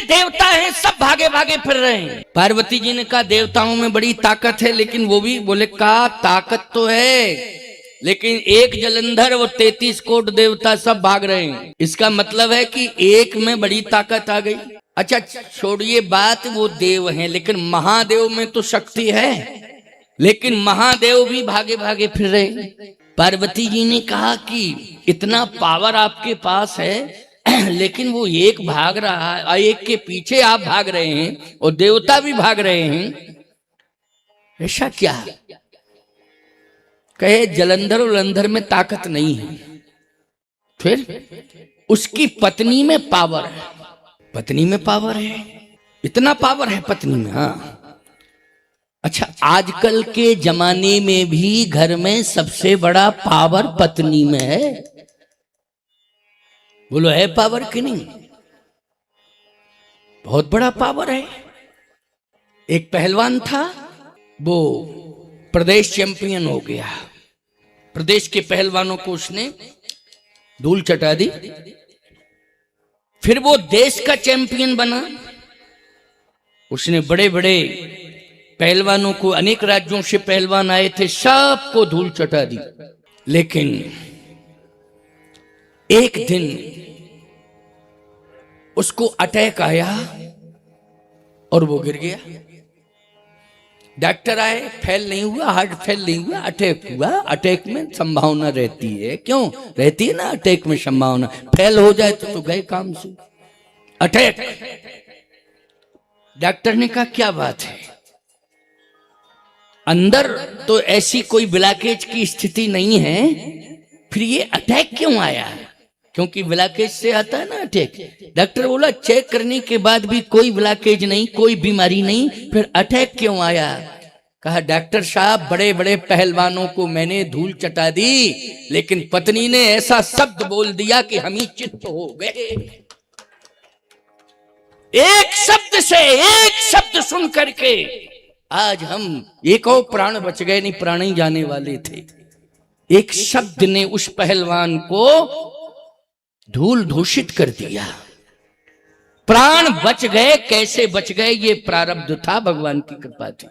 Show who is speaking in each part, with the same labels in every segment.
Speaker 1: देवता हैं सब भागे भागे फिर रहे हैं। पार्वती जी ने कहा देवताओं में बड़ी ताकत है, लेकिन वो भी बोले का ताकत तो है, लेकिन एक जलंधर और 33 कोट देवता सब भाग रहे हैं। इसका मतलब है कि एक में बड़ी ताकत आ गई। अच्छा छोड़िए बात, वो देव हैं, लेकिन महादेव में तो शक्ति है, लेकिन महादेव भी भागे भागे फिर रहे हैं। पार्वती जी ने कहा कि इतना पावर आपके पास है लेकिन वो एक भाग रहा है, एक के पीछे आप भाग रहे हैं और देवता भी भाग रहे हैं, ऐसा क्या? कहे जलंधर उलंधर में ताकत नहीं है, फिर उसकी पत्नी में पावर है। पत्नी में पावर है, इतना पावर है पत्नी में। हाँ अच्छा, आजकल के जमाने में भी घर में सबसे बड़ा पावर पत्नी में है। बोलो है पावर कि नहीं? बहुत बड़ा पावर है। एक पहलवान था, वो प्रदेश चैंपियन हो गया। प्रदेश के पहलवानों को उसने धूल चटा दी। फिर वो देश का चैंपियन बना। उसने बड़े बड़े पहलवानों को, अनेक राज्यों से पहलवान आए थे, सबको धूल चटा दी। लेकिन एक दिन उसको अटैक आया और वो गिर गया। डॉक्टर आए, फेल नहीं हुआ, हार्ट फेल नहीं हुआ, अटैक हुआ। अटैक में संभावना रहती है, क्यों रहती है ना अटैक में संभावना, फेल हो जाए तो गए काम से। अटैक, डॉक्टर ने कहा क्या बात है, अंदर तो ऐसी कोई ब्लॉकेज की स्थिति नहीं है, फिर ये अटैक क्यों आया? क्योंकि ब्लॉकेज से आता है ना अटैक। डॉक्टर बोला चेक करने के बाद भी कोई ब्लॉकेज नहीं, कोई बीमारी नहीं, फिर अटैक क्यों आया? कहा डॉक्टर साहब बड़े बड़े पहलवानों को मैंने धूल चटा दी, लेकिन पत्नी ने ऐसा शब्द बोल दिया कि हम ही चित्त हो गए। एक शब्द सुन करके आज हम एक और प्राण बच गए, नहीं प्राण ही जाने वाले थे। एक शब्द ने उस पहलवान को धूल दूषित कर दिया। प्राण बच गए, कैसे बच गए? ये प्रारब्ध था, भगवान की कृपा थी।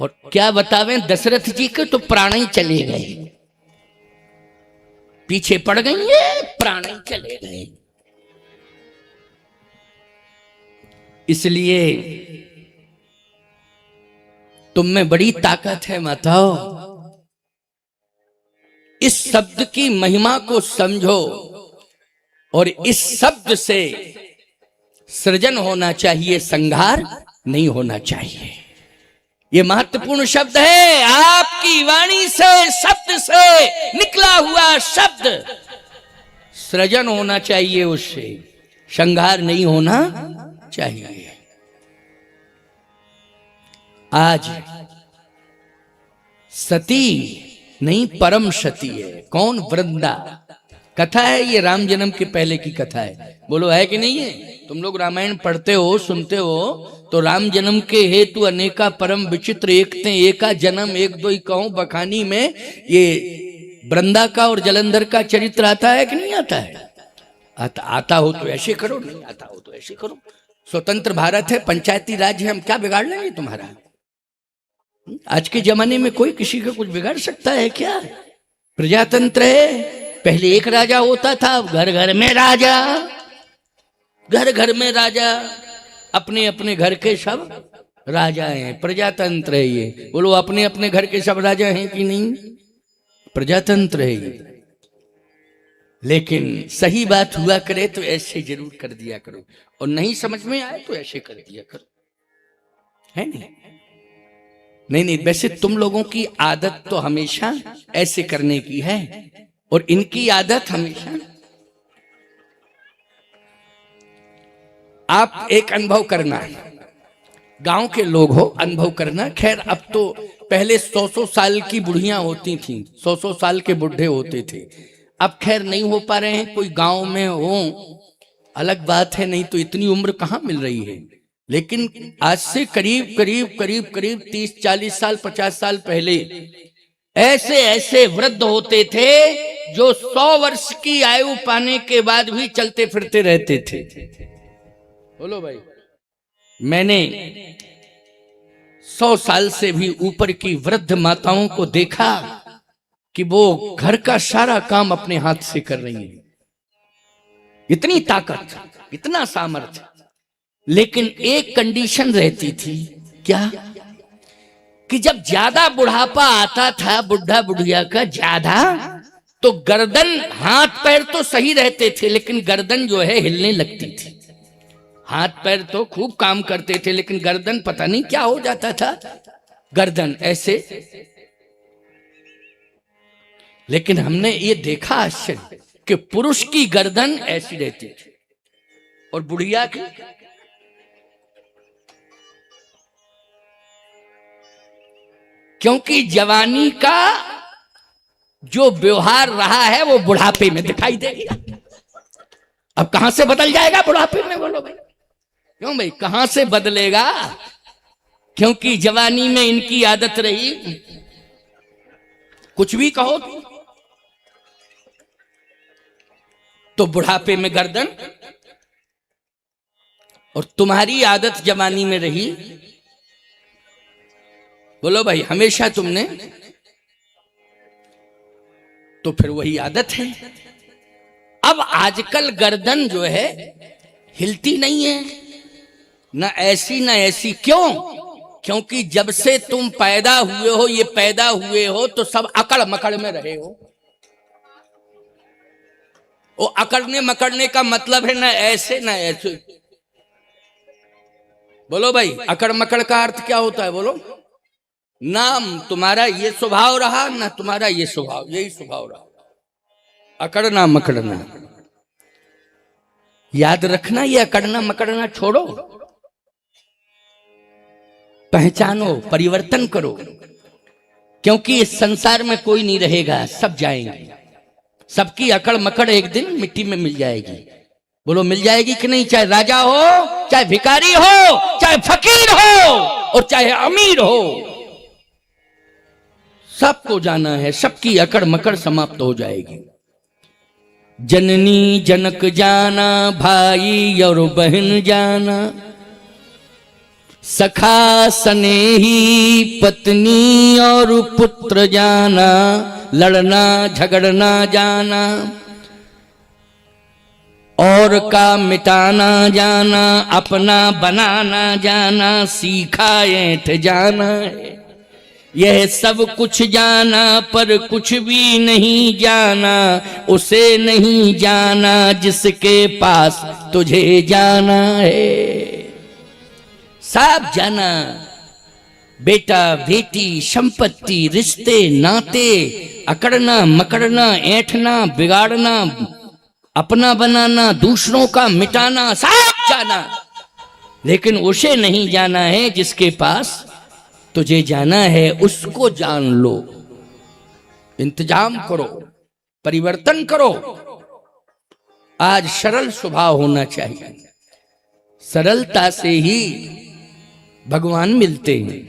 Speaker 1: और क्या बतावें, दशरथ जी के तो प्राण ही चले गए, पीछे पड़ गई ये प्राण ही चले गए। इसलिए तुम में बड़ी ताकत है माताओ, इस शब्द की महिमा को समझो और इस शब्द से सृजन होना चाहिए, संहार नहीं होना चाहिए। ये महत्वपूर्ण शब्द है। आपकी वाणी से, शब्द से निकला हुआ शब्द सृजन होना चाहिए, उससे संहार नहीं होना चाहिए। आज सती नहीं परम सती है। कौन? वृंदा। कथा है ये, राम जन्म के पहले की कथा है। बोलो है कि नहीं है? तुम लोग रामायण पढ़ते हो, सुनते हो, तो राम जन्म के हेतु अनेका परम विचित्र एकते एका जन्म एक दो कहूं बखानी में ये वृंदा का और जलंधर का चरित्र आता है कि नहीं आता है? आता हो तो ऐसे करो, नहीं आता हो तो ऐसे करो। स्वतंत्र भारत है, पंचायती राज है, हम क्या बिगाड़ लेंगे तुम्हारा? आज के जमाने में कोई किसी का कुछ बिगाड़ सकता है क्या? प्रजातंत्र है। पहले एक राजा होता था, घर घर में राजा, घर घर में राजा, अपने अपने घर के सब राजा हैं। प्रजातंत्र है ये। बोलो अपने अपने घर के सब राजा हैं कि नहीं? प्रजातंत्र है ये। लेकिन सही बात हुआ करे तो ऐसे जरूर कर दिया करो, और नहीं समझ में आए तो ऐसे कर दिया करो, है नहीं? नहीं, वैसे तुम लोगों की आदत तो हमेशा ऐसे करने की है, और इनकी आदत हमेशा। आप एक अनुभव करना, गांव के लोग हो, अनुभव करना। खैर अब तो पहले 100-100 साल की बुढ़ियां होती थी, 100-100 साल के बुढ़े होते थे। अब खैर नहीं हो पा रहे हैं। कोई गांव में हो अलग बात है, नहीं तो इतनी उम्र कहां मिल रही है। लेकिन आज से करीब 30-40 साल 50 साल पहले ऐसे ऐसे वृद्ध होते थे जो 100 वर्ष की आयु पाने के बाद भी चलते फिरते रहते थे। बोलो भाई, मैंने 100 साल से भी ऊपर की वृद्ध माताओं को देखा कि वो घर का सारा काम अपने हाथ से कर रही हैं। इतनी ताकत, इतना सामर्थ्य, लेकिन एक कंडीशन रहती थी। क्या? कि जब ज्यादा बुढ़ापा आता था बुढ़ा बुढ़िया का ज्यादा, तो गर्दन, हाथ पैर तो सही रहते थे लेकिन गर्दन जो है हिलने लगती थी। हाथ पैर तो खूब काम करते थे लेकिन गर्दन पता नहीं क्या हो जाता था, गर्दन ऐसे। लेकिन हमने ये देखा आश्चर्य कि पुरुष की गर्दन ऐसी रहती थी और बुढ़िया की, क्योंकि जवानी का जो व्यवहार रहा है वो बुढ़ापे में दिखाई देगा। अब कहां से बदल जाएगा बुढ़ापे में? बोलो भाई, क्यों भाई, कहां से बदलेगा? क्योंकि जवानी में इनकी आदत रही, कुछ भी कहो तो बुढ़ापे में गर्दन, और तुम्हारी आदत जवानी में रही। बोलो भाई, हमेशा तुमने, तो फिर वही आदत है। अब आजकल गर्दन जो है हिलती नहीं है, ना ऐसी ना ऐसी। क्यों? क्योंकि जब से तुम पैदा हुए हो, ये पैदा हुए हो तो सब अकड़ मकड़ में रहे हो। वो अकड़ने मकड़ने का मतलब है ना ऐसे ना ऐसे। बोलो भाई, अकड़ मकड़ का अर्थ क्या होता है? बोलो। नाम तुम्हारा ये स्वभाव रहा, ना तुम्हारा ये स्वभाव, यही स्वभाव रहा, अकड़ना मकड़ना। याद रखना, ये अकड़ना मकड़ना छोड़ो, पहचानो, परिवर्तन करो, क्योंकि इस संसार में कोई नहीं रहेगा, सब जाएंगे। सबकी अकड़ मकड़ एक दिन मिट्टी में मिल जाएगी। बोलो, मिल जाएगी कि नहीं? चाहे राजा हो, चाहे भिखारी हो, चाहे फकीर हो और चाहे अमीर हो, सबको जाना है। सबकी अकड़ मकड़ समाप्त हो जाएगी। जननी जनक जाना, भाई और बहन जाना, सखा स्नेही पत्नी और पुत्र जाना, लड़ना झगड़ना जाना, और का मिटाना जाना, अपना बनाना जाना, सीखा ऐंठ जाना है। यह सब कुछ जाना पर कुछ भी नहीं जाना, उसे नहीं जाना जिसके पास तुझे जाना है। सब जाना, बेटा बेटी, संपत्ति, रिश्ते नाते, अकड़ना मकड़ना, ऐंठना बिगाड़ना, अपना बनाना, दूसरों का मिटाना, सब जाना, लेकिन उसे नहीं जाना है जिसके पास तुझे जाना है। उसको जान लो, इंतजाम करो, परिवर्तन करो। आज सरल स्वभाव होना चाहिए, सरलता से ही भगवान मिलते हैं।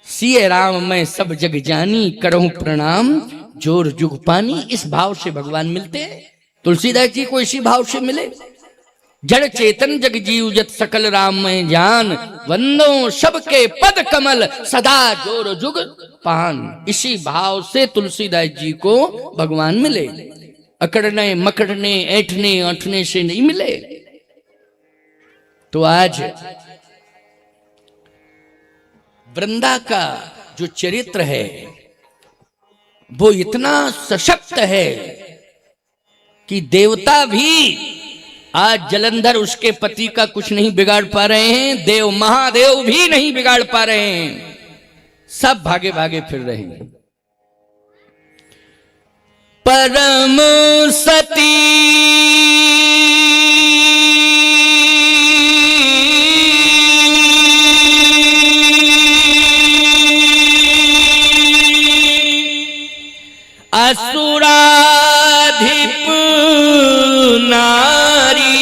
Speaker 1: सिए राम मैं सब जग जानी, करहूं प्रणाम जोर जुग पानी। इस भाव से भगवान मिलते हैं। तुलसीदास जी को इसी भाव से मिले। जड़ चेतन जग जीव जत सकल राम में जान, वंदो सबके पद कमल सदा जोर जुग पान। इसी भाव से तुलसीदास जी को भगवान मिले, अकड़ने मकड़ने ऐंठने ऐंठने से नहीं मिले। तो आज वृंदा का जो चरित्र है वो इतना सशक्त है कि देवता भी आज जलंधर उसके पति का कुछ नहीं बिगाड़ पा रहे हैं, देव महादेव भी नहीं बिगाड़ पा रहे हैं, सब भागे भागे फिर रहे हैं। परम सती असुराधिप नारी,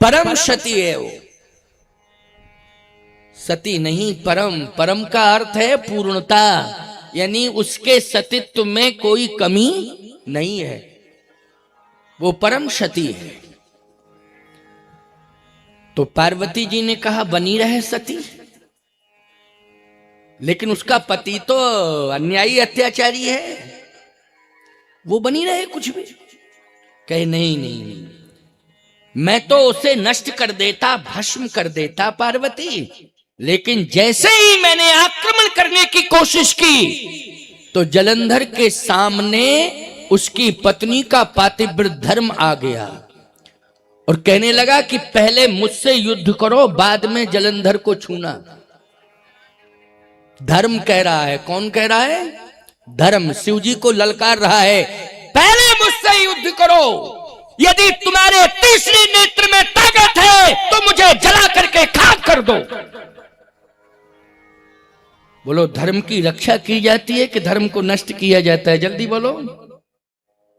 Speaker 1: परम सती है वो, सती नहीं परम, परम का अर्थ है पूर्णता, यानी उसके सतीत्व में कोई कमी नहीं है, वो परम सती है। तो पार्वती जी ने कहा बनी रहे सती, लेकिन उसका पति तो अन्यायी अत्याचारी है, वो बनी रहे कुछ भी। कहे नहीं नहीं नहीं, मैं तो उसे नष्ट कर देता, भस्म कर देता पार्वती, लेकिन जैसे ही मैंने आक्रमण करने की कोशिश की तो जलंधर के सामने उसकी पत्नी का पातिव्रत धर्म आ गया और कहने लगा कि पहले मुझसे युद्ध करो, बाद में जलंधर को छूना। धर्म कह रहा है, कौन कह रहा है? धर्म शिव जी को ललकार रहा है, पहले मुझसे युद्ध करो, यदि तुम्हारे तीसरी नेत्र में ताकत है तो मुझे जला करके खाक कर दो। बोलो, धर्म की रक्षा की जाती है कि धर्म को नष्ट किया जाता है? जल्दी बोलो।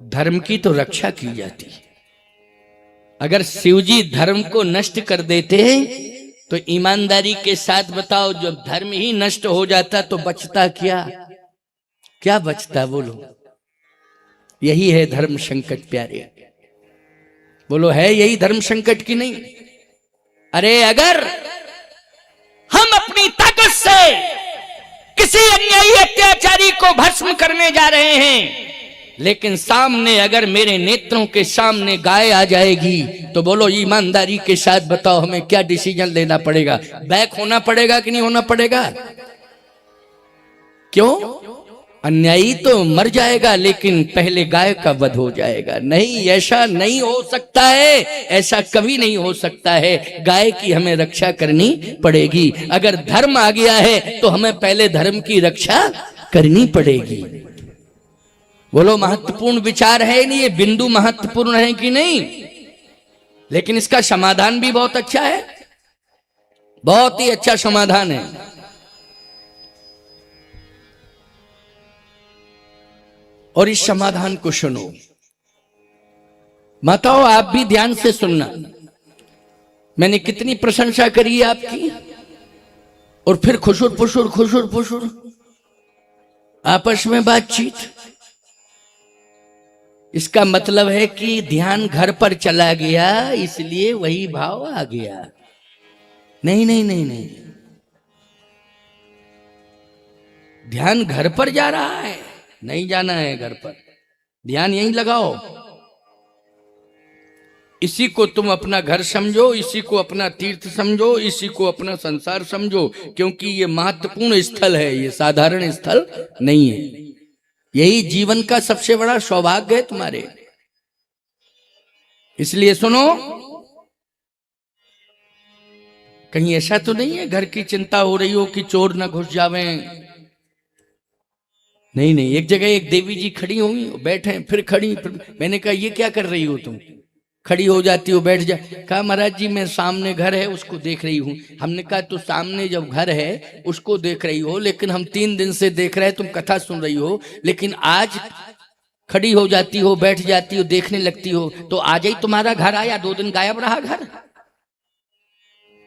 Speaker 1: धर्म की तो रक्षा की जाती है। अगर शिवजी धर्म को नष्ट कर देते तो ईमानदारी के साथ बताओ, जब धर्म ही नष्ट हो जाता तो बचता क्या? क्या बचता? बोलो। यही है धर्म संकट प्यारे। बोलो, है यही धर्म संकट की नहीं? अरे अगर हम अपनी ताकत से किसी अन्यायी अत्याचारी को भस्म करने जा रहे हैं, लेकिन सामने अगर मेरे नेत्रों के सामने गाय आ जाएगी तो बोलो ईमानदारी के साथ बताओ, हमें क्या डिसीजन लेना पड़ेगा? बैक होना पड़ेगा कि नहीं होना पड़ेगा? क्यों? अन्यायी तो मर जाएगा, लेकिन पहले गाय का वध हो जाएगा। नहीं, ऐसा नहीं हो सकता है, ऐसा कभी नहीं हो सकता है। गाय की हमें रक्षा करनी पड़ेगी। अगर धर्म आ गया है तो हमें पहले धर्म की रक्षा करनी पड़ेगी। बोलो, महत्वपूर्ण विचार है नहीं? ये बिंदु महत्वपूर्ण है कि नहीं? लेकिन इसका समाधान भी बहुत अच्छा है, बहुत ही अच्छा समाधान है। और इस समाधान को सुनो माताओं, आप भी ध्यान से सुनना। मैंने कितनी प्रशंसा करी है आपकी, और फिर खुशुर फुसुर आपस में बातचीत। इसका मतलब है कि ध्यान घर पर चला गया, इसलिए वही भाव आ गया। नहीं नहीं नहीं नहीं, ध्यान घर पर जा रहा है, नहीं जाना है घर पर। ध्यान यहीं लगाओ। इसी को तुम अपना घर समझो, इसी को अपना तीर्थ समझो, इसी को अपना संसार समझो, क्योंकि ये महत्वपूर्ण स्थल है, ये साधारण स्थल नहीं है। यही जीवन का सबसे बड़ा सौभाग्य है तुम्हारे। इसलिए सुनो, कहीं ऐसा तो नहीं है घर की चिंता हो रही हो कि चोर ना घुस जावे? नहीं नहीं, एक जगह एक देवी जी खड़ी होंगी, बैठे फिर खड़ी, फिर मैंने कहा ये क्या कर रही हो तुम? खड़ी हो जाती हो, बैठ जा। कहा महाराज जी मैं सामने घर है उसको देख रही हूँ। हमने कहा तो सामने जब घर है उसको देख रही हो, लेकिन हम 3 दिन से देख रहे हैं, तुम कथा सुन रही हो, लेकिन आज खड़ी हो जाती हो, बैठ जाती हो, देखने लगती हो, तो आज ही तुम्हारा घर आया, 2 दिन गायब रहा घर?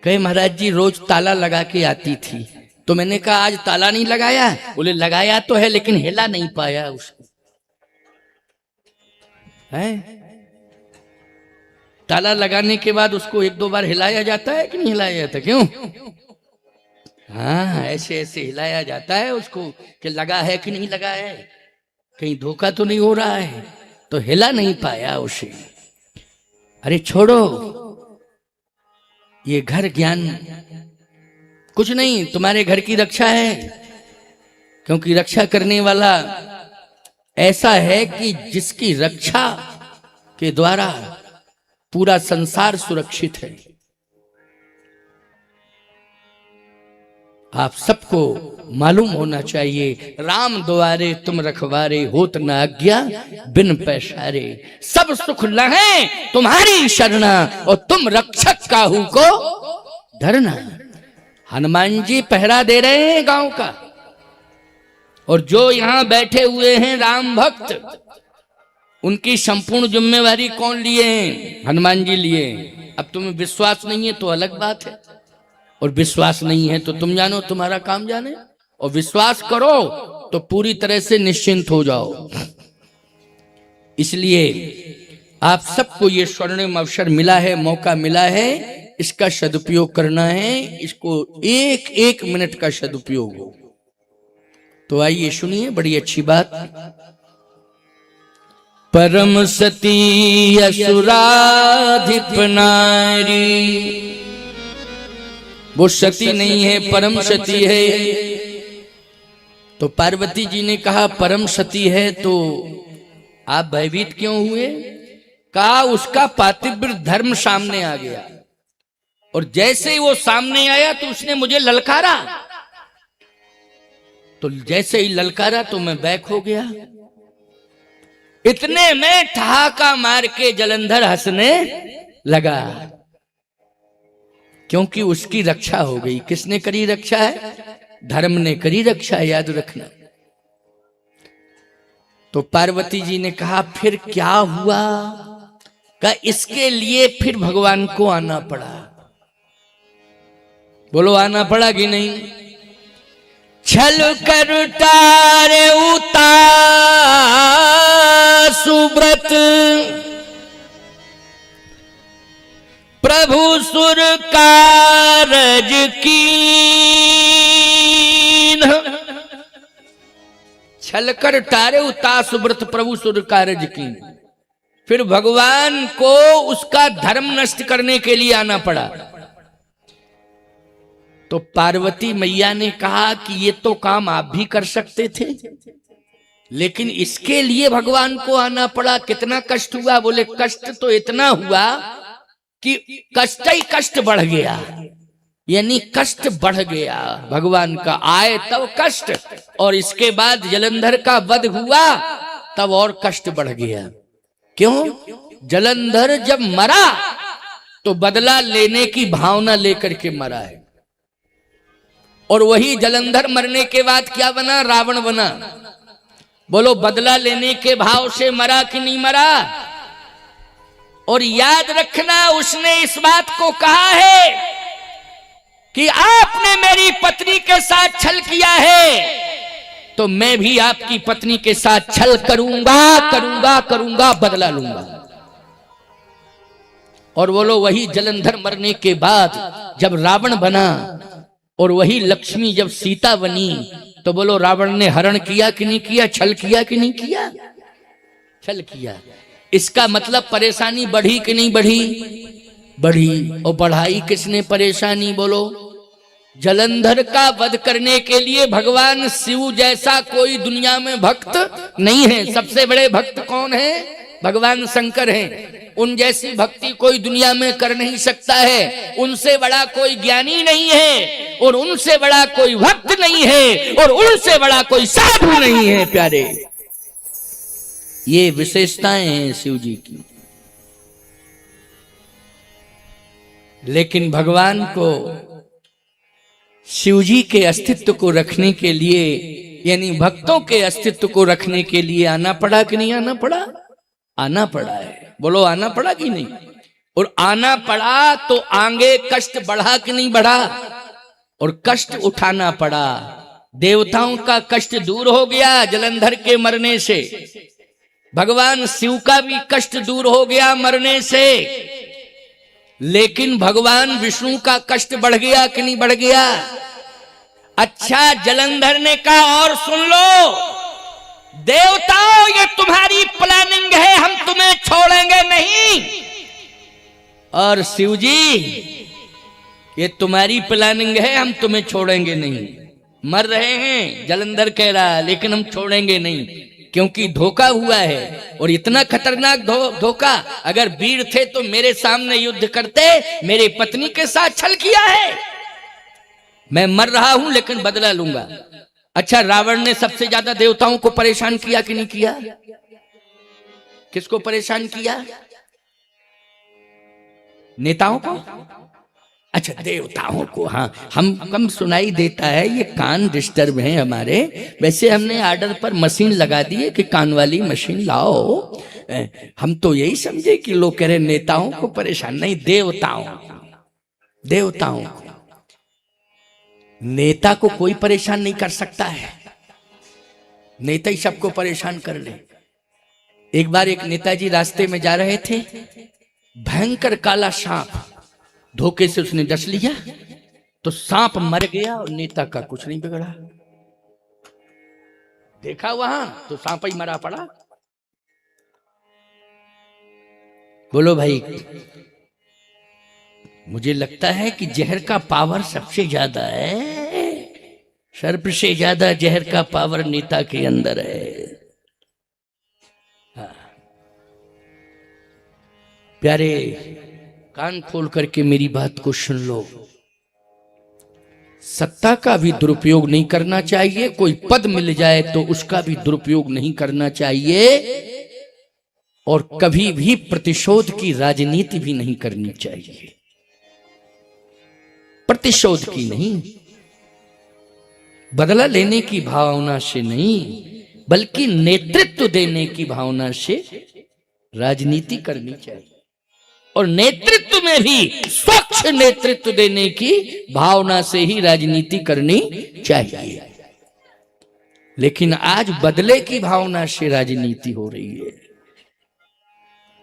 Speaker 1: कहे महाराज जी रोज ताला लगा के आती थी। तो मैंने कहा आज ताला नहीं लगाया? बोले लगाया तो है, लेकिन हिला नहीं पाया उसको। है ताला लगाने के बाद उसको 1-2 बार हिलाया जाता है कि नहीं हिलाया जाता? क्यों? हाँ, ऐसे ऐसे हिलाया जाता है उसको कि लगा है कि नहीं लगा है, कहीं धोखा तो नहीं हो रहा है, तो हिला नहीं पाया उसे। अरे छोड़ो, ये घर ज्ञान कुछ नहीं, तुम्हारे घर की रक्षा है, क्योंकि रक्षा करने वाला ऐसा है कि जिसकी रक्षा के द्वारा पूरा संसार सुरक्षित है। आप सबको मालूम होना चाहिए, राम द्वारे तुम रखवारे, होत न आज्ञा बिन पैसारे, सब सुख लहे तुम्हारी शरणा, और तुम रक्षक काहू को धरना। हनुमान जी पहरा दे रहे हैं गांव का, और जो यहां बैठे हुए हैं राम भक्त, उनकी संपूर्ण जिम्मेवारी कौन लिए हैं? हनुमान जी लिए हैं। अब तुम्हें विश्वास नहीं है तो अलग बात है, और विश्वास नहीं है तो तुम जानो तुम्हारा काम जाने, और विश्वास करो तो पूरी तरह से निश्चिंत हो जाओ। इसलिए आप सबको ये स्वर्णिम अवसर मिला है, मौका मिला है, इसका सदुपयोग करना है। इसको एक एक मिनट का सदुपयोग हो। तो आइए सुनिए बड़ी अच्छी बात। परम सती असुराधिप नारी, वो सती नहीं है, परम सती है। तो पार्वती जी ने कहा परम सती है तो आप भयभीत क्यों हुए? कहा उसका पातिव्रत धर्म सामने आ गया, और जैसे ही वो सामने आया तो उसने मुझे ललकारा, तो जैसे ही ललकारा तो मैं बैक हो गया। इतने में ठहाका मार के जलंधर हंसने लगा, क्योंकि उसकी रक्षा हो गई। किसने करी रक्षा है? धर्म ने करी रक्षा, याद रखना। तो पार्वती जी ने कहा फिर क्या हुआ? कहा इसके लिए फिर भगवान को आना पड़ा। बोलो आना पड़ा कि नहीं? छल कर तारे उतार सुब्रत, प्रभु सुर कारज कीन। छल कर तारे उतार सुब्रत, प्रभु सुर कारज कीन। फिर भगवान को उसका धर्म नष्ट करने के लिए आना पड़ा। तो पार्वती मैया ने कहा कि ये तो काम आप भी कर सकते थे, लेकिन इसके लिए भगवान को आना पड़ा। कितना कष्ट हुआ? बोले कष्ट तो इतना हुआ कि कष्ट ही कष्ट बढ़ गया, यानी कष्ट बढ़ गया भगवान का। आए तब कष्ट, और इसके बाद जलंधर का वध हुआ तब और कष्ट बढ़ गया। क्यों? जलंधर जब मरा तो बदला लेने की भावना लेकर के मरा है, और वही जलंधर मरने के बाद क्या बना? रावण बना। बोलो बदला लेने के भाव से मरा कि नहीं मरा? और याद रखना उसने इस बात को कहा है कि आपने मेरी पत्नी के साथ छल किया है तो मैं भी आपकी पत्नी के साथ छल करूंगा, करूंगा, करूंगा, बदला लूंगा। और बोलो वही जलंधर मरने के बाद जब रावण बना, और वही लक्ष्मी जब सीता बनी, तो बोलो रावण ने हरण किया कि नहीं किया? छल किया कि नहीं किया? छल किया। इसका मतलब परेशानी बढ़ी कि नहीं बढ़ी? बढ़ी। और बढ़ाई किसने परेशानी? बोलो जलंधर का वध करने के लिए भगवान शिव जैसा कोई दुनिया में भक्त नहीं है। सबसे बड़े भक्त कौन है? भगवान शंकर हैं। उन जैसी भक्ति कोई दुनिया में कर नहीं सकता है। उनसे बड़ा कोई ज्ञानी नहीं है, और उनसे बड़ा कोई भक्त नहीं है, और उनसे बड़ा कोई साधु नहीं है। प्यारे, ये विशेषताएं हैं शिव जी की। लेकिन भगवान को शिव जी के अस्तित्व को रखने के लिए, यानी भक्तों के अस्तित्व को रखने के लिए आना पड़ा कि नहीं आना पड़ा? आना पड़ा है। बोलो आना पड़ा कि नहीं? और आना पड़ा तो आगे कष्ट बढ़ा कि नहीं बढ़ा? और कष्ट उठाना पड़ा। देवताओं का कष्ट दूर हो गया जलंधर के मरने से, भगवान शिव का भी कष्ट दूर हो गया मरने से, लेकिन भगवान विष्णु का कष्ट बढ़ गया कि नहीं बढ़ गया? अच्छा, जलंधर ने कहा और सुन लो देवताओं, ये तुम्हारी प्लानिंग है, हम तुम्हें छोड़ेंगे नहीं। और शिव जी, ये तुम्हारी प्लानिंग है, हम तुम्हें छोड़ेंगे नहीं। मर रहे हैं जलंधर कह रहा, लेकिन हम छोड़ेंगे नहीं, क्योंकि धोखा हुआ है। और इतना खतरनाक धोखा, अगर वीर थे तो मेरे सामने युद्ध करते। मेरे पत्नी के साथ छल किया है, मैं मर रहा हूं लेकिन बदला लूंगा। अच्छा, रावण ने सबसे ज्यादा देवताओं को परेशान किया कि नहीं किया? किसको परेशान किया? नेताओं को? अच्छा, देवताओं को। हाँ, हम कम सुनाई देता है, ये कान डिस्टर्ब हैं हमारे। वैसे हमने आर्डर पर मशीन लगा दी है कि कान वाली मशीन लाओ। हम तो यही समझे कि लोग कह रहे नेताओं को परेशान, नहीं, देवताओं को। नेता को कोई परेशान नहीं कर सकता है, नेता ही सबको परेशान कर ले। एक बार एक नेताजी रास्ते में जा रहे थे, भयंकर काला सांप धोखे से उसने डस लिया, तो सांप मर गया और नेता का कुछ नहीं बिगड़ा। देखा वहां तो सांप ही मरा पड़ा। बोलो भाई, मुझे लगता है कि जहर का पावर सबसे ज्यादा है, सर्प से ज्यादा जहर का पावर नेता के अंदर है। हाँ। प्यारे, कान खोल करके मेरी बात को सुन लो। सत्ता का भी दुरुपयोग नहीं करना चाहिए, कोई पद मिल जाए तो उसका भी दुरुपयोग नहीं करना चाहिए, और कभी भी प्रतिशोध की राजनीति भी नहीं करनी चाहिए। प्रतिशोध की नहीं, बदला लेने की भावना से नहीं, बल्कि नेतृत्व देने की भावना से राजनीति करनी चाहिए। और नेतृत्व में भी स्वच्छ नेतृत्व देने की भावना से ही राजनीति करनी चाहिए। लेकिन आज बदले की भावना से राजनीति हो रही है।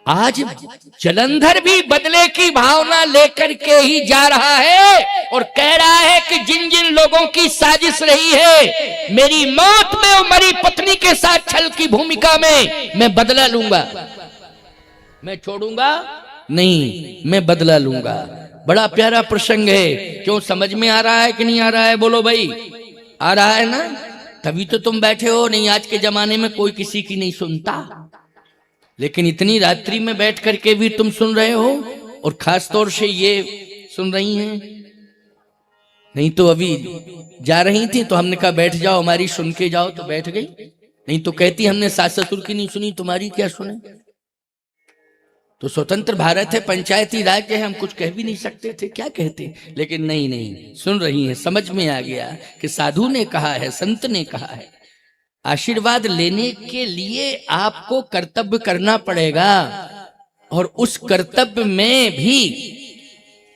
Speaker 1: आज जलंधर भी बदले की भावना लेकर के ही जा रहा है और कह रहा है कि जिन जिन लोगों की साजिश रही है, मेरी मौत में और मेरी पत्नी के साथ छल की भूमिका में मैं बदला लूंगा, मैं छोड़ूंगा नहीं, मैं बदला लूंगा। बड़ा प्यारा प्रसंग है। क्यों, समझ में आ रहा है कि नहीं आ रहा है? बोलो भाई, आ रहा है ना? तभी तो तुम बैठे हो। नहीं, आज के जमाने में कोई किसी की नहीं सुनता, लेकिन इतनी रात्रि में बैठ करके भी तुम सुन रहे हो, और खास तौर से ये सुन रही हैं। नहीं तो अभी जा रही थी तो हमने कहा बैठ जाओ, हमारी सुन के जाओ, तो बैठ गई। नहीं तो कहती हमने सास ससुर की नहीं सुनी, तुम्हारी क्या सुने। तो स्वतंत्र भारत है, पंचायती राज है, हम कुछ कह भी नहीं सकते थे, क्या कहते। लेकिन नहीं नहीं, सुन रही हैं, समझ में आ गया कि साधु ने कहा है, संत ने कहा है, आशीर्वाद लेने के लिए आपको कर्तव्य करना पड़ेगा, और उस कर्तव्य में भी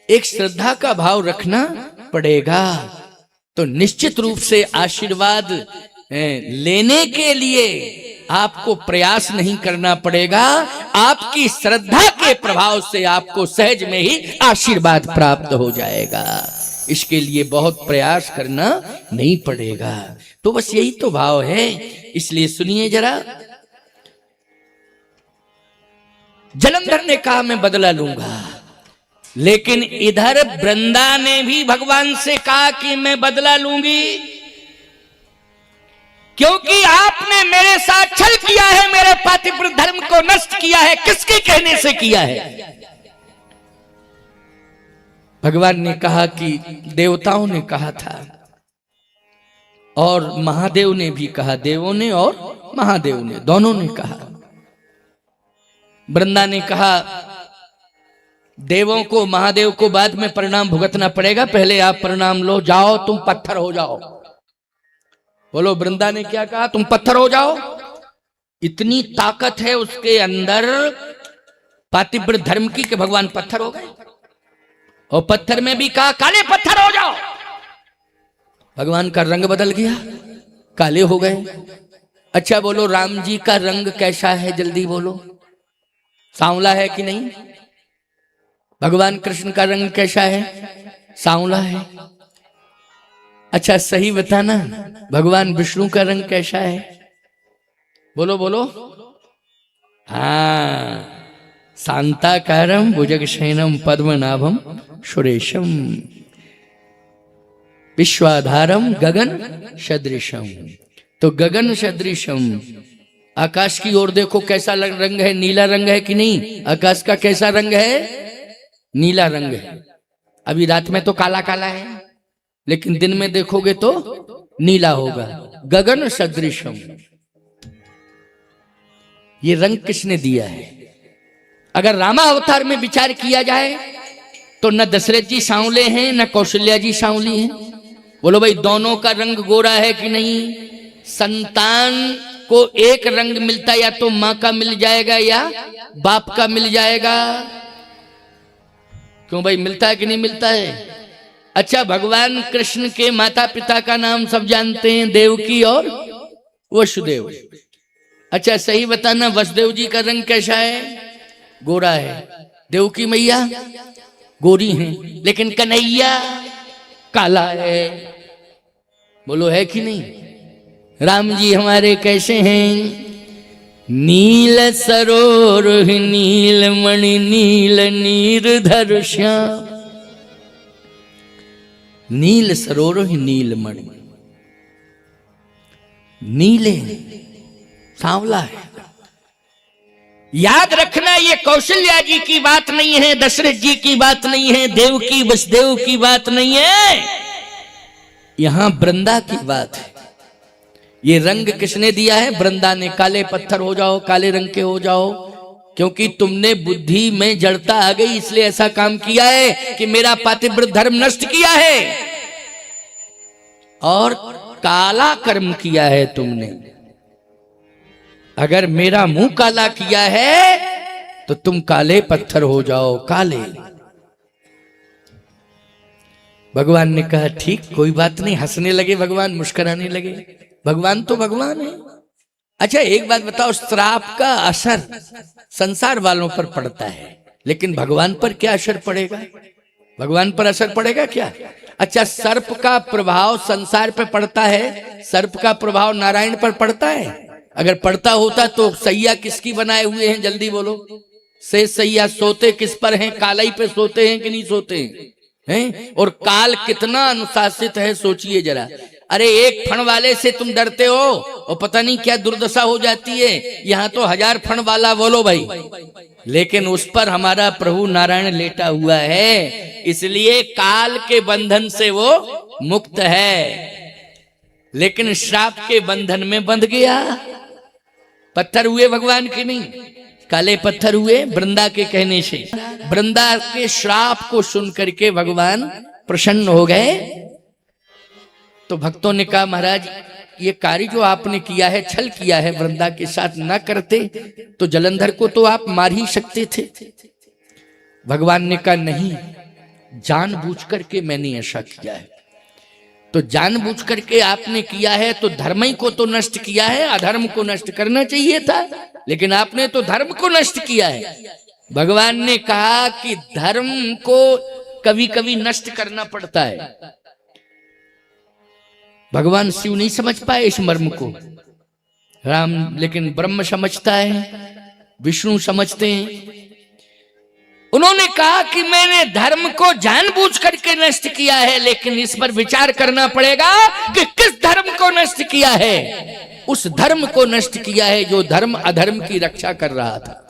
Speaker 1: एक श्रद्धा का भाव रखना पड़ेगा। तो निश्चित रूप से आशीर्वाद लेने के लिए आपको प्रयास नहीं करना पड़ेगा, आपकी श्रद्धा के प्रभाव से आपको सहज में ही आशीर्वाद प्राप्त हो जाएगा। इसके लिए बहुत प्रयास करना नहीं पड़ेगा। तो बस यही तो भाव है। इसलिए सुनिए जरा, जलंधर ने कहा मैं बदला लूंगा, लेकिन इधर वृंदा ने भी भगवान से कहा कि मैं बदला लूंगी, क्योंकि आपने मेरे साथ छल किया है, मेरे पातिव्रत धर्म को नष्ट किया है। किसके कहने से किया है? भगवान ने कहा कि देवताओं ने कहा था, और महादेव ने भी कहा, देवों ने और महादेव ने, दोनों ने कहा। वृंदा ने कहा देवों को, महादेव को बाद में परिणाम भुगतना पड़ेगा, पहले आप परिणाम लो, जाओ तुम पत्थर हो जाओ। बोलो, वृंदा ने क्या कहा? तुम पत्थर हो जाओ। इतनी ताकत है उसके अंदर पातिव्रत धर्म की कि भगवान पत्थर हो गए, और पत्थर में भी कहा काले पत्थर हो जाओ। भगवान का रंग बदल गया, काले हो गए। अच्छा बोलो, राम जी का रंग कैसा है? जल्दी बोलो, सांवला है कि नहीं? भगवान कृष्ण का रंग कैसा है? सांवला है। अच्छा सही बताना, भगवान विष्णु का रंग कैसा है? बोलो बोलो। हाँ, शांताकारम भुजगशयनम पद्मनाभम सुरेशम विश्वाधारम गगन सदृशम। तो गगन सदृशम, आकाश की ओर देखो कैसा रंग है, नीला रंग है कि नहीं? आकाश का कैसा रंग है? नीला रंग है। अभी रात में तो काला काला है, लेकिन दिन में देखोगे तो नीला होगा। गगन सदृशम, ये रंग किसने दिया है? अगर रामा अवतार में विचार किया जाए तो न दशरथ जी सांवले हैं, न कौशल्या जी सांवली हैं। बोलो भाई, दोनों का रंग गोरा है कि नहीं? संतान को एक रंग मिलता, या तो मां का मिल जाएगा या बाप का मिल जाएगा। क्यों भाई, मिलता है कि नहीं मिलता है? अच्छा, भगवान कृष्ण के माता पिता का नाम सब जानते हैं, देवकी और वसुदेव। अच्छा सही बताना, वसुदेव जी का रंग कैसा है? गोरा है। देवकी मैया गोरी हैं, लेकिन कन्हैया काला है। बोलो है कि नहीं? राम जी हमारे कैसे हैं? नील सरोर नील मणि नील नीरधर श्याम। नील सरोर नील मणि, नीले सांवला है। याद रखना, ये कौशल्या जी की बात नहीं है, दशरथ जी की बात नहीं है, देवकी वसुदेव की बात नहीं है, यहां वृंदा की बात है। ये रंग किसने दिया है? वृंदा ने। काले पत्थर हो जाओ, काले रंग के हो जाओ, क्योंकि तुमने बुद्धि में जड़ता आ गई, इसलिए ऐसा काम किया है कि मेरा पातिव्रत धर्म नष्ट किया है और काला कर्म किया है तुमने। अगर मेरा मुंह काला किया है तो तुम काले पत्थर हो जाओ, काले। भगवान ने कहा ठीक, कोई बात नहीं। हंसने लगे भगवान, मुस्कुराने लगे। भगवान तो भगवान है। अच्छा एक बात बताओ, श्राप का असर संसार वालों पर पड़ता है, लेकिन भगवान पर क्या असर पड़ेगा? भगवान पर असर पड़ेगा क्या? अच्छा, सर्प का प्रभाव संसार पर पड़ता है, सर्प का प्रभाव नारायण पर पड़ता है? अगर पड़ता होता तो सैया किसकी बनाए हुए हैं? जल्दी बोलो। से सैया सोते किस पर हैं? कालाई पे सोते हैं कि नहीं सोते हैं? और काल कितना अनुशासित है, सोचिए जरा। अरे एक फण वाले से तुम डरते हो और पता नहीं क्या दुर्दशा हो जाती है। यहाँ तो 1000 फण वाला बोलो भाई, लेकिन उस पर हमारा प्रभु नारायण लेटा हुआ है, इसलिए काल के बंधन से वो मुक्त है। लेकिन श्राप के बंधन में बंध गया। पत्थर हुए भगवान के नहीं, काले पत्थर हुए वृंदा के कहने से। वृंदा के श्राप को सुन करके भगवान प्रसन्न हो गए। तो भक्तों ने कहा महाराज ये कार्य जो आपने किया है, छल किया है, वृंदा के साथ ना करते तो जलंधर को तो आप मार ही सकते थे। भगवान ने कहा नहीं, जानबूझ करके मैंने ऐसा किया है। तो जानबूझ करके आपने किया है तो धर्म ही को तो नष्ट किया है, अधर्म को नष्ट करना चाहिए था, लेकिन आपने तो धर्म को नष्ट किया है। भगवान ने कहा कि धर्म को कभी कभी नष्ट करना पड़ता है। भगवान शिव नहीं समझ पाए इस मर्म को, राम लेकिन ब्रह्म समझता है, विष्णु समझते हैं। उन्होंने कहा कि मैंने धर्म को जानबूझ करके नष्ट किया है, लेकिन इस पर विचार करना पड़ेगा कि किस धर्म को नष्ट किया है। उस धर्म को नष्ट किया है जो धर्म अधर्म की रक्षा कर रहा था।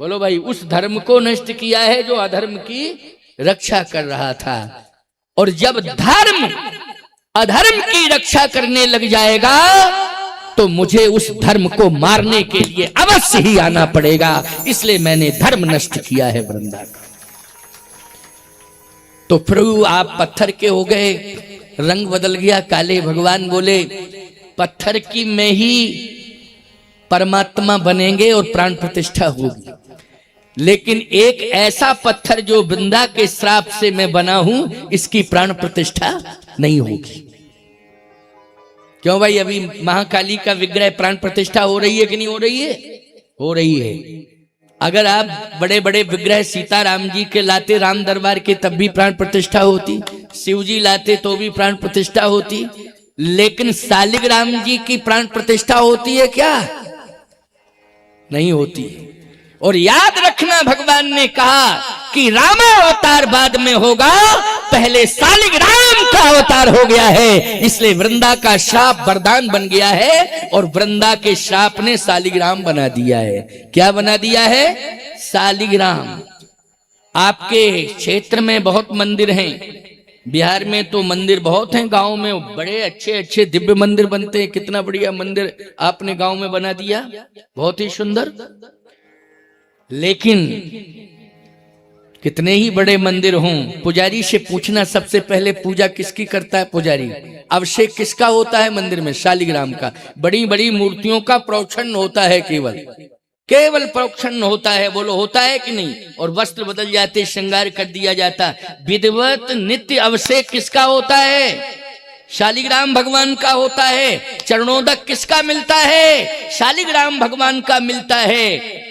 Speaker 1: बोलो भाई, उस धर्म को नष्ट किया है जो अधर्म की रक्षा कर रहा था। और जब धर्म अधर्म की रक्षा करने लग जाएगा तो मुझे उस धर्म को मारने के लिए अवश्य ही आना पड़ेगा, इसलिए मैंने धर्म नष्ट किया है वृंदा का। तो प्रभु आप पत्थर के हो गए, रंग बदल गया, काले। भगवान बोले पत्थर की में ही परमात्मा बनेंगे और प्राण प्रतिष्ठा होगी, लेकिन एक ऐसा पत्थर जो वृंदा के श्राप से मैं बना हूं, इसकी प्राण प्रतिष्ठा नहीं होगी। क्यों भाई? अभी महाकाली का विग्रह प्राण प्रतिष्ठा हो रही है कि नहीं हो रही है? हो रही है। अगर आप बड़े बड़े विग्रह सीताराम जी के लाते राम दरबार के तब भी प्राण प्रतिष्ठा होती, शिव जी लाते तो भी प्राण प्रतिष्ठा होती, लेकिन शालिग्राम जी की प्राण प्रतिष्ठा होती है क्या? नहीं होती है। और याद रखना, भगवान ने कहा कि रामावतार बाद में होगा, पहले शालिग्राम का अवतार हो गया है, इसलिए वृंदा का श्राप वरदान बन गया है और वृंदा के श्राप ने शालिग्राम बना दिया है। क्या बना दिया है? शालिग्राम। आपके क्षेत्र में बहुत मंदिर हैं, बिहार में तो मंदिर बहुत हैं, गांव में बड़े अच्छे अच्छे दिव्य मंदिर बनते हैं। कितना बढ़िया मंदिर आपने गांव में बना दिया, बहुत ही सुंदर। लेकिन कितने ही बड़े मंदिर हों, पुजारी से पूछना सबसे पहले पूजा किसकी करता है पुजारी? अभिषेक किसका होता है मंदिर में? शालिग्राम का। बड़ी बड़ी मूर्तियों का प्रोक्षण होता है केवल, केवल प्रोक्षण होता है, बोलो होता है कि नहीं? और वस्त्र बदल जाते, श्रृंगार कर दिया जाता। विधिवत नित्य अभिषेक किसका होता है? शालिग्राम भगवान का होता है। चरणोदक किसका मिलता है? शालिग्राम भगवान का मिलता है।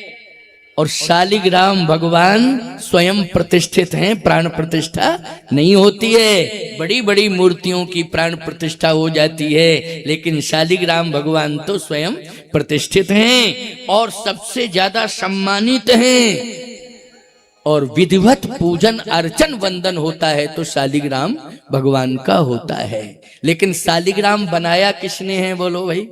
Speaker 1: और शालिग्राम भगवान स्वयं प्रतिष्ठित हैं, प्राण प्रतिष्ठा नहीं होती है। बड़ी बड़ी मूर्तियों की प्राण प्रतिष्ठा हो जाती है, लेकिन शालिग्राम भगवान तो स्वयं प्रतिष्ठित हैं और सबसे ज्यादा सम्मानित हैं। और विधिवत पूजन अर्चन वंदन होता है तो शालिग्राम भगवान का होता है। लेकिन शालिग्राम बनाया किसने है? बोलो भाई।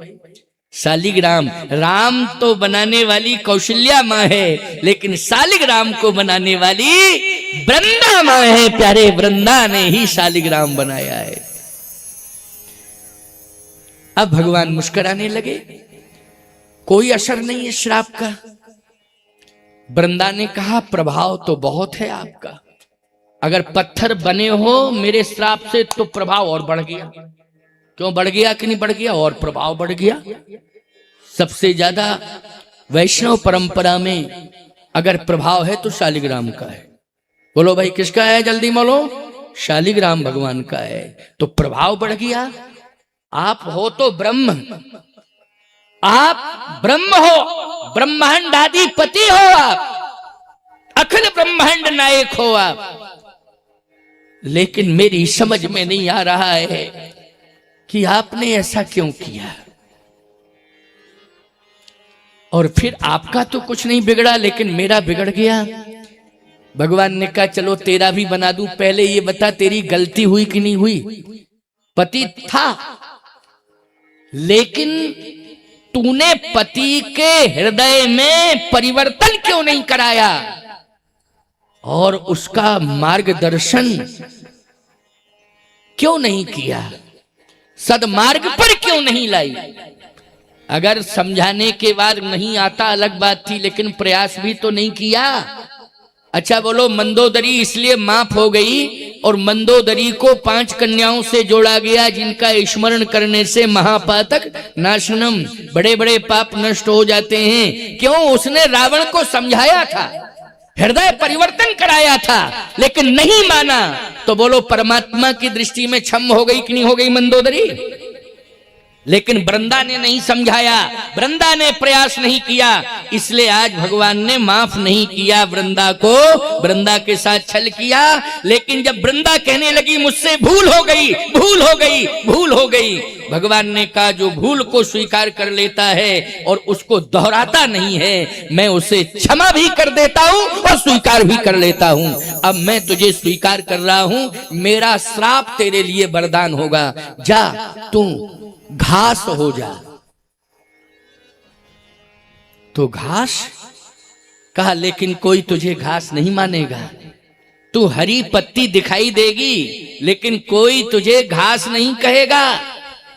Speaker 1: शालिग्राम, राम तो बनाने वाली कौशल्या माँ है, लेकिन शालिग्राम को बनाने वाली वृंदा माँ है। प्यारे वृंदा ने ही शालिग्राम बनाया है। अब भगवान मुस्कुराने लगे, कोई असर नहीं है श्राप का। वृंदा ने कहा, प्रभाव तो बहुत है आपका। अगर पत्थर बने हो मेरे श्राप से तो प्रभाव और बढ़ गया। क्यों बढ़ गया कि नहीं बढ़ गया? और प्रभाव बढ़ गया। सबसे ज्यादा वैष्णव परंपरा में अगर प्रभाव है तो शालिग्राम का है। बोलो भाई किसका है? जल्दी बोलो। शालिग्राम भगवान का है। तो प्रभाव बढ़ गया। आप हो तो ब्रह्म, आप ब्रह्म हो, ब्रह्मांडाधिपति हो आप, अखिल ब्रह्मांड नायक हो आप। लेकिन मेरी समझ में नहीं आ रहा है कि आपने ऐसा क्यों किया। और फिर आपका तो कुछ नहीं बिगड़ा, लेकिन मेरा बिगड़ गया। भगवान ने कहा चलो तेरा भी बना दूं। पहले ये बता तेरी गलती हुई कि नहीं हुई? पति था, लेकिन तूने पति के हृदय में परिवर्तन क्यों नहीं कराया और उसका मार्गदर्शन क्यों नहीं किया? सदमार्ग पर क्यों नहीं लाई? अगर समझाने के बाद नहीं आता अलग बात थी, लेकिन प्रयास भी तो नहीं किया। अच्छा बोलो, मंदोदरी इसलिए माफ हो गई और मंदोदरी को 5 कन्याओं से जोड़ा गया जिनका स्मरण करने से महापातक नाशनम, बड़े बड़े पाप नष्ट हो जाते हैं। क्यों? उसने रावण को समझाया था, हृदय परिवर्तन कराया था, लेकिन नहीं माना। तो बोलो परमात्मा की दृष्टि में क्षम हो गई कि नहीं हो गई मंदोदरी? लेकिन वृंदा ने नहीं समझाया, वृंदा ने प्रयास नहीं किया, इसलिए आज भगवान ने माफ नहीं किया वृंदा को। वृंदा के साथ छल किया। लेकिन जब वृंदा कहने लगी मुझसे भूल हो गई, भूल हो गई, भूल हो गई, भगवान ने कहा जो भूल को स्वीकार कर लेता है और उसको दोहराता नहीं है, मैं उसे क्षमा भी कर देता हूं और स्वीकार भी कर लेता हूं। अब मैं तुझे स्वीकार कर रहा हूं, मेरा श्राप तेरे लिए वरदान होगा। जा तू घास हो जा। तो घास कहा, लेकिन कोई तुझे घास नहीं मानेगा। तू हरी पत्ती दिखाई देगी, लेकिन कोई तुझे घास नहीं कहेगा,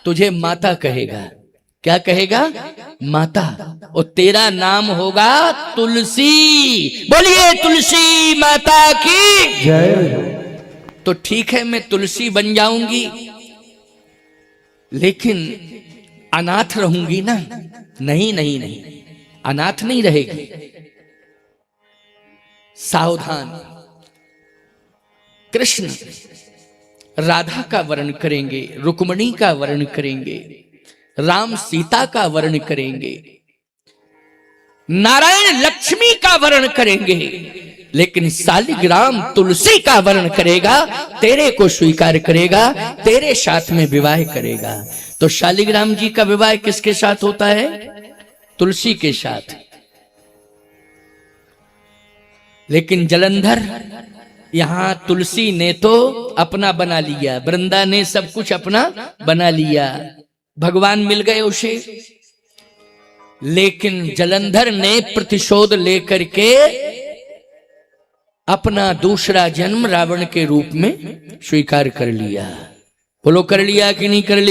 Speaker 1: तुझे माता कहेगा। क्या कहेगा? माता। और तेरा नाम होगा तुलसी। बोलिए तुलसी माता की जय। तो ठीक है, मैं तुलसी बन जाऊंगी, लेकिन अनाथ रहूंगी ना? नहीं नहीं नहीं, अनाथ नहीं रहेगी। सावधान। कृष्ण राधा का वर्ण करेंगे, रुक्मणी का वर्ण करेंगे, राम सीता का वर्ण करेंगे, नारायण लक्ष्मी का वर्ण करेंगे, लेकिन शालिग्राम तुलसी का वर्ण करेगा, तेरे को स्वीकार करेगा, तेरे साथ में विवाह करेगा। तो शालिग्राम जी का विवाह किसके साथ होता है? तुलसी के साथ। लेकिन जलंधर, यहां तुलसी ने तो अपना बना लिया, वृंदा ने सब कुछ अपना बना लिया, भगवान मिल गए उसे। लेकिन जलंधर ने प्रतिशोध लेकर के अपना दूसरा जन्म रावण के रूप में स्वीकार कर लिया। बोलो कर लिया कि नहीं कर लिया?